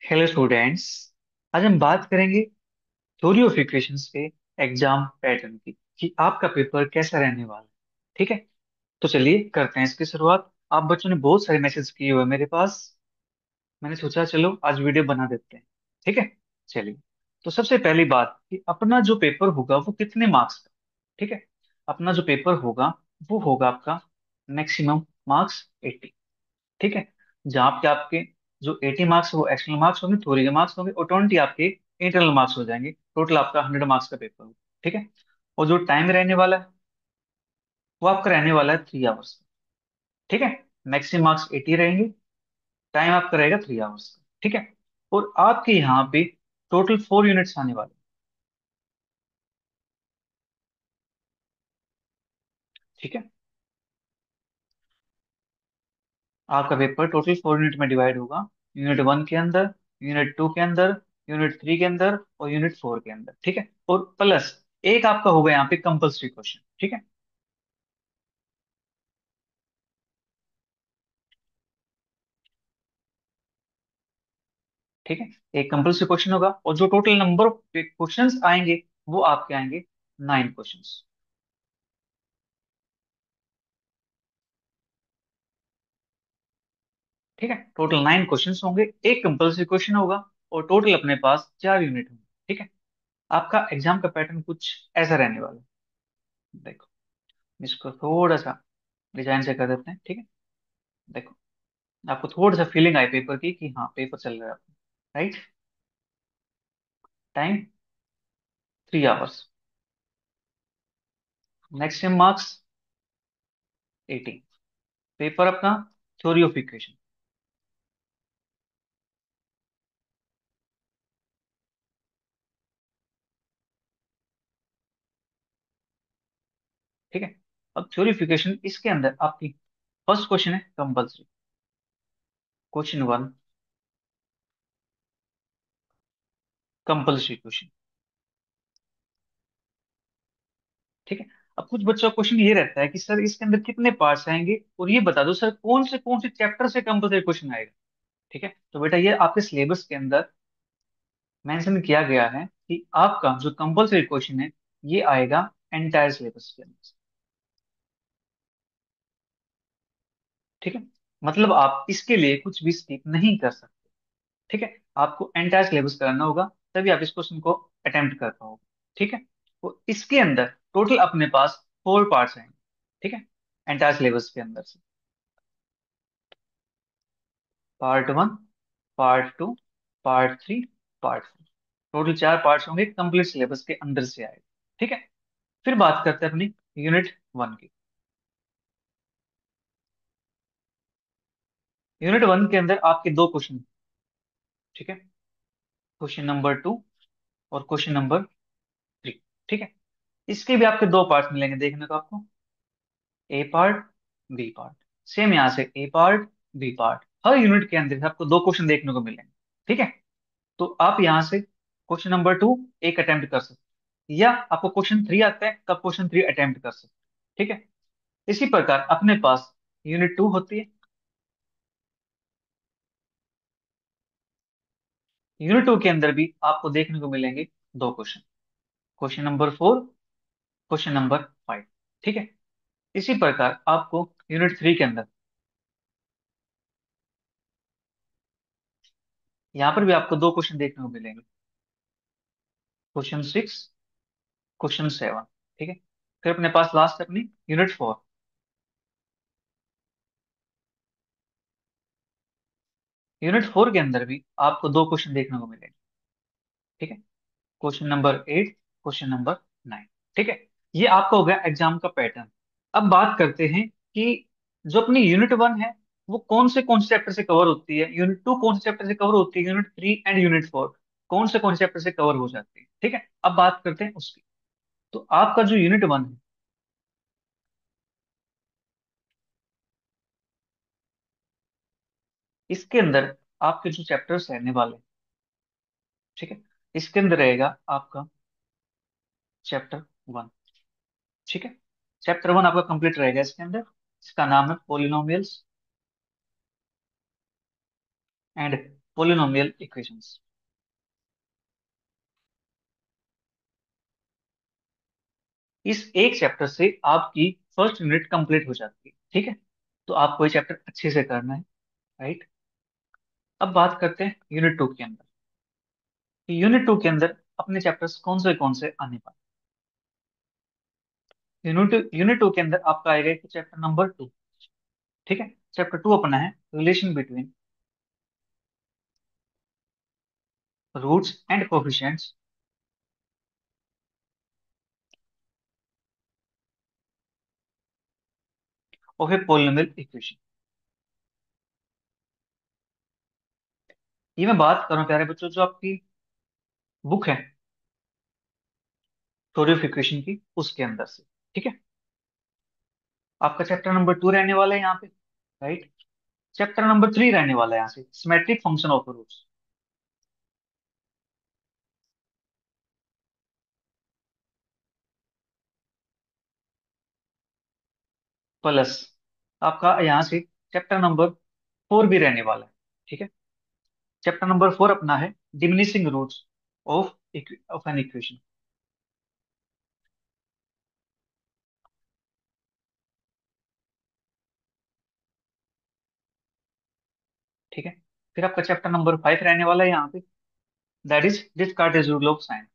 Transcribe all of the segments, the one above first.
Hello students. आज हम बात करेंगे थ्योरी ऑफ इक्वेशंस के एग्जाम पैटर्न की कि आपका पेपर कैसा रहने वाला है। ठीक है, तो चलिए करते हैं इसकी शुरुआत। आप बच्चों ने बहुत सारे मैसेज किए हुए हैं मेरे पास। मैंने सोचा चलो आज वीडियो बना देते हैं। ठीक है, चलिए। तो सबसे पहली बात कि अपना जो पेपर होगा वो कितने मार्क्स का। ठीक है, अपना जो पेपर होगा वो होगा आपका मैक्सिमम मार्क्स 80। ठीक है, जहाँ पे आपके जो 80 मार्क्स वो एक्सटर्नल मार्क्स होंगे, थ्योरी के मार्क्स होंगे, और 20 आपके इंटरनल मार्क्स हो जाएंगे। टोटल आपका 100 मार्क्स का पेपर होगा। ठीक है, और जो टाइम रहने वाला है वो आपका रहने वाला है 3 आवर्स। ठीक है, मैक्सिमम मार्क्स 80 रहेंगे, टाइम आपका रहेगा 3 आवर्स का। ठीक है, और आपके यहाँ पे टोटल 4 यूनिट्स आने वाले हैं। ठीक है, आपका पेपर टोटल 4 यूनिट में डिवाइड होगा। यूनिट 1 के अंदर, यूनिट 2 के अंदर, यूनिट 3 के अंदर और यूनिट 4 के अंदर। ठीक है, और प्लस एक आपका होगा यहाँ पे कंपल्सरी क्वेश्चन। ठीक है, ठीक है, एक कंपल्सरी क्वेश्चन होगा और जो टोटल नंबर ऑफ क्वेश्चंस आएंगे वो आपके आएंगे 9 क्वेश्चंस। ठीक है, टोटल 9 क्वेश्चंस होंगे, एक कंपल्सरी क्वेश्चन होगा और टोटल अपने पास 4 यूनिट होंगे। ठीक है, आपका एग्जाम का पैटर्न कुछ ऐसा रहने वाला है। देखो, इसको थोड़ा सा डिजाइन से कर देते हैं। ठीक है, देखो, आपको थोड़ा सा फीलिंग आई पेपर की कि हाँ पेपर चल रहा है आपका। Right, time 3 hours, maximum marks 80, paper अपना थ्योरी ऑफ इक्वेशन। ठीक है, अब थ्योरी ऑफ इक्वेशन इसके अंदर आपकी फर्स्ट क्वेश्चन है कंपल्सरी, क्वेश्चन 1, कंपल्सरी क्वेश्चन। ठीक है, अब कुछ बच्चों का क्वेश्चन ये रहता है कि सर इसके अंदर कितने पार्ट्स आएंगे और ये बता दो सर कौन से चैप्टर से कंपल्सरी क्वेश्चन आएगा। ठीक है, तो बेटा ये आपके सिलेबस के अंदर मेंशन किया गया है कि आपका जो कंपल्सरी क्वेश्चन है ये आएगा एंटायर सिलेबस के अंदर से। ठीक है, मतलब आप इसके लिए कुछ भी स्किप नहीं कर सकते। ठीक है, आपको एंटायर सिलेबस कराना होगा तभी आप इस क्वेश्चन को अटेम्प्ट कर पाओगे। ठीक है, तो इसके अंदर टोटल अपने पास 4 पार्ट्स आएंगे। ठीक है, एंटायर सिलेबस के अंदर से part 1, part 2, part 3, part 4, total 4 parts होंगे, कंप्लीट सिलेबस के अंदर से आएगा। ठीक है, फिर बात करते हैं अपनी यूनिट 1 की। यूनिट 1 के अंदर आपके 2 क्वेश्चन। ठीक है, क्वेश्चन नंबर 2 और क्वेश्चन नंबर 3। ठीक है, इसके भी आपके 2 पार्ट मिलेंगे देखने को आपको, ए पार्ट, बी पार्ट। सेम यहाँ से ए पार्ट, बी पार्ट, हर यूनिट के अंदर आपको 2 क्वेश्चन देखने को मिलेंगे। ठीक है, तो आप यहाँ से क्वेश्चन नंबर 2 एक अटेम्प्ट कर सकते हैं, या आपको क्वेश्चन 3 आता है तब क्वेश्चन 3 अटेम्प्ट कर सकते हैं। ठीक है, इसी प्रकार अपने पास यूनिट 2 होती है। यूनिट 2 के अंदर भी आपको देखने को मिलेंगे 2 question, question number 4, question number 5। ठीक है, इसी प्रकार आपको यूनिट 3 के अंदर यहाँ पर भी आपको 2 क्वेश्चन देखने को मिलेंगे, क्वेश्चन 6, क्वेश्चन 7। ठीक है, फिर अपने पास लास्ट है अपनी यूनिट 4। यूनिट 4 के अंदर भी आपको 2 क्वेश्चन देखने को मिलेंगे। ठीक है, क्वेश्चन नंबर 8, क्वेश्चन नंबर 9। ठीक है, ये आपका हो गया एग्जाम का पैटर्न। अब बात करते हैं कि जो अपनी यूनिट 1 है वो कौन से चैप्टर से कवर होती है, यूनिट 2 कौन से चैप्टर से कवर होती है, यूनिट 3 एंड यूनिट 4 कौन से चैप्टर से कवर हो जाती है। ठीक है, अब बात करते हैं उसकी। तो आपका जो यूनिट 1 है इसके अंदर आपके जो चैप्टर्स रहने वाले हैं, ठीक है, इसके अंदर रहेगा आपका चैप्टर 1। ठीक है, चैप्टर 1 आपका कंप्लीट रहेगा इसके अंदर, इसका नाम है पोलिनोमियल्स एंड पोलिनोमियल इक्वेशंस। इस एक चैप्टर से आपकी फर्स्ट यूनिट कंप्लीट हो जाती है, ठीक है। तो आपको ये चैप्टर अच्छे से करना है, राइट। अब बात करते हैं यूनिट 2 के अंदर। यूनिट 2 के अंदर अपने चैप्टर्स कौन से आने वाले। यूनिट 2 के अंदर आपका आएगा चैप्टर नंबर 2, ठीक है। चैप्टर 2 अपना है relation between roots and coefficients of a polynomial equation. ये मैं बात कर रहा हूँ प्यारे बच्चों, जो आपकी बुक है थ्योरी ऑफ इक्वेशन की, उसके अंदर से, ठीक है। आपका चैप्टर नंबर 2 रहने वाला है यहाँ पे, राइट। चैप्टर नंबर 3 रहने वाला है यहाँ से symmetric function of roots, plus आपका यहाँ से चैप्टर नंबर 4 भी रहने वाला है, ठीक है। चैप्टर नंबर 4 अपना है diminishing roots of of an equation, ठीक है। फिर आपका चैप्टर नंबर 5 रहने वाला है यहाँ पे, that is Descartes' rule of sign,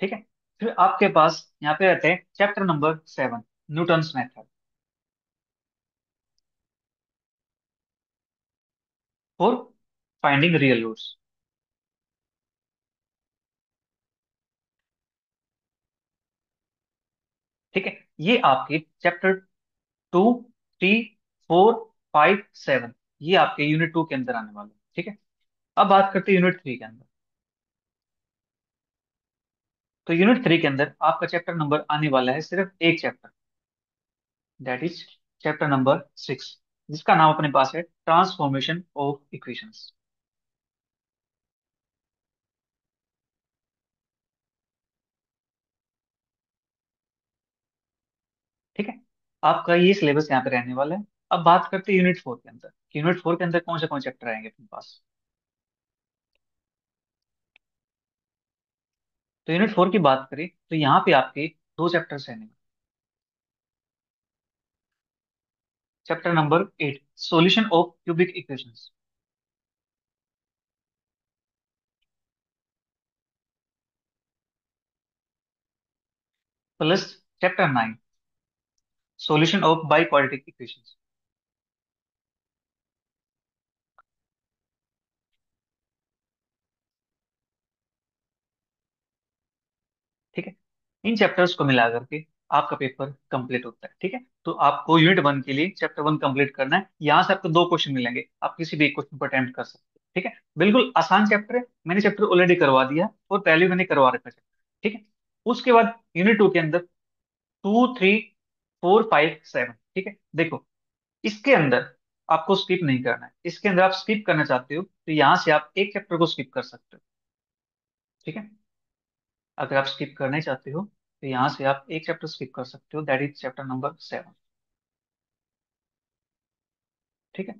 ठीक है। फिर आपके पास यहाँ पे रहते हैं chapter number 7, Newton's method for finding real roots, ठीक है। ये आपके चैप्टर 2, 3, 4, 5, 7, ये आपके यूनिट 2 के अंदर आने वाले हैं, ठीक है। अब बात करते हैं यूनिट 3 के अंदर। तो यूनिट 3 के अंदर आपका चैप्टर नंबर आने वाला है सिर्फ एक chapter, that is chapter number 6, जिसका नाम अपने पास है ट्रांसफॉर्मेशन ऑफ इक्वेशंस, ठीक है। आपका ये सिलेबस यहाँ पे रहने वाला है। अब बात करते हैं यूनिट 4 के अंदर। यूनिट 4 के अंदर कौन से चैप्टर आएंगे अपने पास। तो यूनिट 4 की बात करें तो यहाँ पे आपके दो चैप्टर्स रहने वाले। Chapter number 8, solution of cubic equations, plus chapter 9, solution of by quadratic equations, ठीक है। इन चैप्टर्स को मिला करके आपका पेपर कंप्लीट होता है, ठीक है। तो आपको यूनिट 1 के लिए चैप्टर 1 कंप्लीट करना है। यहाँ से आपको दो क्वेश्चन मिलेंगे, आप किसी भी एक क्वेश्चन को अटेम्प्ट कर सकते हैं, ठीक है। बिल्कुल आसान चैप्टर है, मैंने चैप्टर ऑलरेडी करवा दिया और पहले भी मैंने करवा रखा है, ठीक है। उसके बाद यूनिट 2 के अंदर 2, 3, 4, 5, 7, ठीक है। देखो, इसके अंदर आपको स्किप नहीं करना है। इसके अंदर आप स्किप करना चाहते हो तो यहाँ से आप एक चैप्टर को स्किप कर सकते हो, ठीक है। अगर आप स्किप करना ही चाहते हो तो यहाँ से आप एक चैप्टर स्किप कर सकते हो, दैट इज चैप्टर नंबर 7, ठीक है।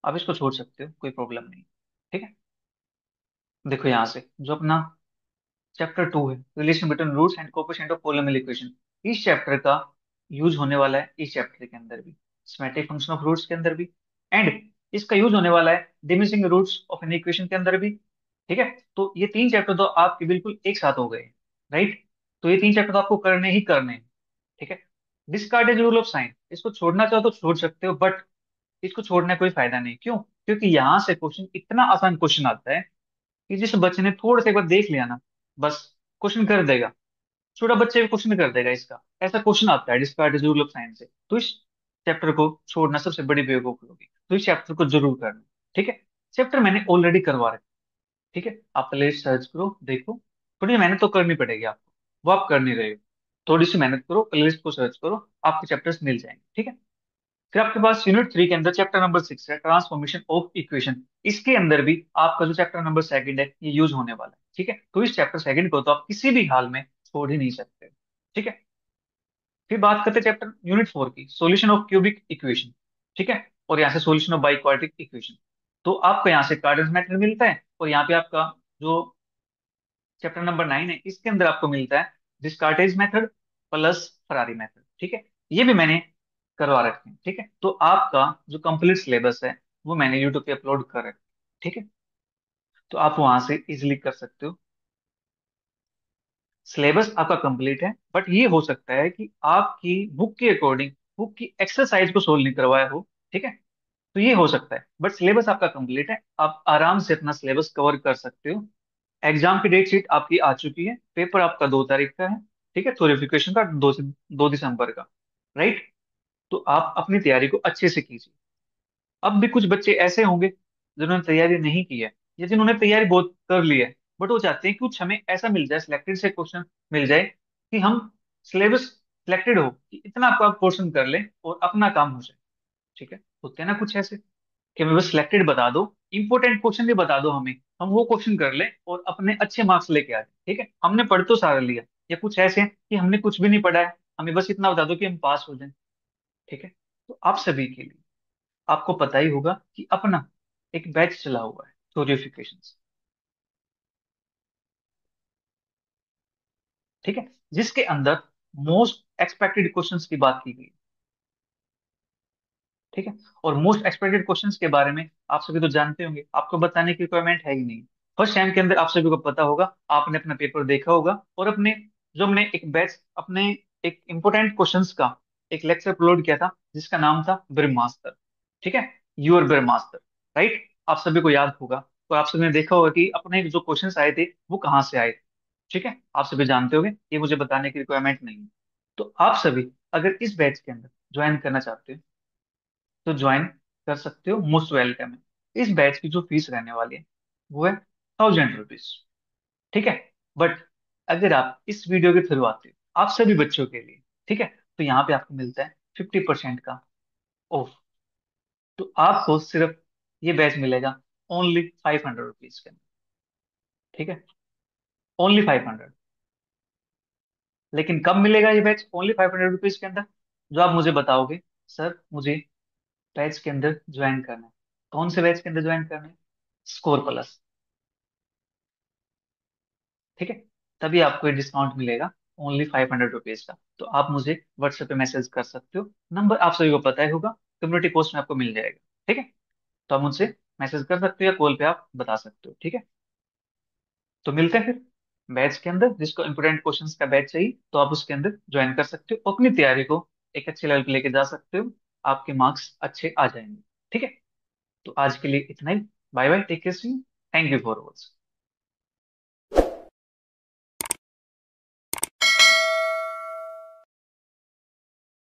आप इसको छोड़ सकते हो, कोई प्रॉब्लम नहीं, ठीक है। देखो यहाँ से जो अपना चैप्टर 2 है relation between roots and coefficient of polynomial equation, इस चैप्टर का यूज होने वाला है इस चैप्टर के अंदर भी, सिमेट्रिक फंक्शन ऑफ रूट्स के अंदर भी, एंड इसका यूज होने वाला है diminishing roots of an equation के अंदर भी, ठीक है। तो ये तीन चैप्टर तो आपके बिल्कुल एक साथ हो गए, राइट। तो ये तीन चैप्टर तो आपको करने ही करने हैं, ठीक है। डिस्कार्डेज रूल ऑफ साइन, इसको छोड़ना चाहो तो छोड़ सकते हो, बट इसको छोड़ने का कोई फायदा नहीं। क्यों? क्योंकि यहाँ से क्वेश्चन इतना आसान क्वेश्चन आता है कि जिस बच्चे ने थोड़ा सा एक बार देख लिया ना, बस क्वेश्चन कर देगा। छोटा बच्चे भी क्वेश्चन कर देगा इसका, ऐसा क्वेश्चन आता है डिस्कार्डेज रूल ऑफ साइन से। तो इस चैप्टर को छोड़ना सबसे बड़ी बेवकूफी होगी, तो इस चैप्टर को जरूर करना, ठीक है। चैप्टर मैंने ऑलरेडी करवा रखा, ठीक है। आप पहले सर्च करो, देखो। थोड़ी मेहनत तो करनी पड़ेगी आपको, वो आप कर नहीं रहे हो। थोड़ी सी मेहनत करो, प्लेलिस्ट को सर्च करो, आपको चैप्टर्स मिल जाएंगे, ठीक है। फिर आपके पास यूनिट 3 के अंदर चैप्टर नंबर 6 है ट्रांसफॉर्मेशन ऑफ इक्वेशन। इसके अंदर भी आपका जो चैप्टर नंबर 2 है ये यूज होने वाला है, ठीक है। तो इस चैप्टर 2 को तो आप किसी भी हाल में छोड़ ही नहीं सकते, ठीक है। फिर बात करते हैं चैप्टर यूनिट 4 की, सॉल्यूशन ऑफ क्यूबिक इक्वेशन। ठीक है, और यहाँ से सॉल्यूशन ऑफ बाइक्वाड्रिक इक्वेशन। तो आपको यहाँ से कार्टेशियन मेथड मिलता है, और यहाँ पे आपका जो चैप्टर नंबर 9 है, इसके अंदर आपको मिलता है डिस्कार्टेज मेथड प्लस फरारी मेथड। ठीक है, ये भी मैंने करवा रखे हैं। ठीक है, तो आपका जो कंप्लीट सिलेबस है वो मैंने यूट्यूब पे अपलोड कर रखा है। ठीक है, तो आप वहां से इजिली कर सकते हो। सिलेबस आपका कंप्लीट है, बट ये हो सकता है कि आपकी बुक के अकॉर्डिंग बुक की एक्सरसाइज को सोल्व नहीं करवाया हो। ठीक है, तो ये हो सकता है, बट सिलेबस आपका कंप्लीट है, आप आराम से अपना सिलेबस कवर कर सकते हो। एग्जाम की डेट शीट आपकी आ चुकी है, पेपर आपका 2 तारीख का है। ठीक है, थ्योरिफिकेशन का 2 दिसंबर का। राइट, तो आप अपनी तैयारी को अच्छे से कीजिए। अब भी कुछ बच्चे ऐसे होंगे जिन्होंने तैयारी नहीं की है, या जिन्होंने तैयारी बहुत कर ली है, बट वो चाहते हैं कि कुछ हमें ऐसा मिल जाए, सिलेक्टेड से क्वेश्चन मिल जाए कि हम सिलेबस सिलेक्टेड हो कि इतना आपका पोर्शन कर ले और अपना काम हो जाए। ठीक है, होते हैं ना कुछ ऐसे कि हमें बस सिलेक्टेड बता दो, इंपॉर्टेंट क्वेश्चन भी बता दो हमें, हम वो क्वेश्चन कर ले और अपने अच्छे मार्क्स लेके आ जाए। ठीक है, हमने पढ़ तो सारा लिया, या कुछ ऐसे हैं कि हमने कुछ भी नहीं पढ़ा है, हमें बस इतना बता दो कि हम पास हो जाएं। ठीक है, तो आप सभी के लिए आपको पता ही होगा कि अपना एक बैच चला हुआ है, थ्योरिफिकेशंस। ठीक है, जिसके अंदर मोस्ट एक्सपेक्टेड क्वेश्चंस की बात की गई। ठीक है, और मोस्ट एक्सपेक्टेड क्वेश्चंस के बारे में आप सभी तो जानते होंगे, आपको बताने की रिक्वायरमेंट है ही नहीं। फर्स्ट टाइम के अंदर आप सभी को पता होगा, आपने अपना पेपर देखा होगा, और अपने जो हमने एक बैच अपने एक इंपॉर्टेंट क्वेश्चंस का एक लेक्चर अपलोड किया था जिसका नाम था ब्रह्मास्त्र। ठीक है, यूर ब्रह्मास्त्र। राइट, आप सभी को याद होगा, तो आप सभी ने देखा होगा कि अपने जो क्वेश्चंस आए थे वो कहाँ से आए थे। ठीक है, आप सभी जानते होंगे, ये मुझे बताने की रिक्वायरमेंट नहीं है। तो आप सभी अगर इस बैच के अंदर ज्वाइन करना चाहते हो तो ज्वाइन कर सकते हो, मोस्ट वेलकम है। इस बैच की जो फीस रहने वाली है वो है 1000 रुपीज। ठीक है, बट अगर आप इस वीडियो के थ्रू आते हो आप सभी बच्चों के लिए, ठीक है, तो यहाँ पे आपको मिलता है 50% का ऑफ। तो आपको सिर्फ ये बैच मिलेगा ओनली 500 रुपीज के अंदर। ठीक है, ओनली 500। लेकिन कब मिलेगा ये बैच ओनली 500 रुपीज के अंदर? जो आप मुझे बताओगे, सर मुझे बैच के अंदर ज्वाइन करना है। कौन से बैच के अंदर ज्वाइन करना है? Score plus. ठीक है, तभी आपको ये डिस्काउंट मिलेगा ओनली 500 रुपीज का। तो आप मुझे व्हाट्सएप पे मैसेज कर सकते हो, नंबर आप सभी को पता ही होगा, कम्युनिटी पोस्ट में आपको मिल जाएगा। ठीक है, तो आप मुझसे मैसेज कर सकते हो या कॉल पे आप बता सकते हो। ठीक है, तो मिलते हैं फिर बैच के अंदर। जिसको इंपोर्टेंट क्वेश्चंस का बैच चाहिए तो आप उसके अंदर ज्वाइन कर सकते हो, अपनी तैयारी को एक अच्छे लेवल पे लेके जा सकते हो, आपके मार्क्स अच्छे आ जाएंगे। ठीक है, तो आज के लिए इतना ही। Bye bye, take care, see you, thank you for watching.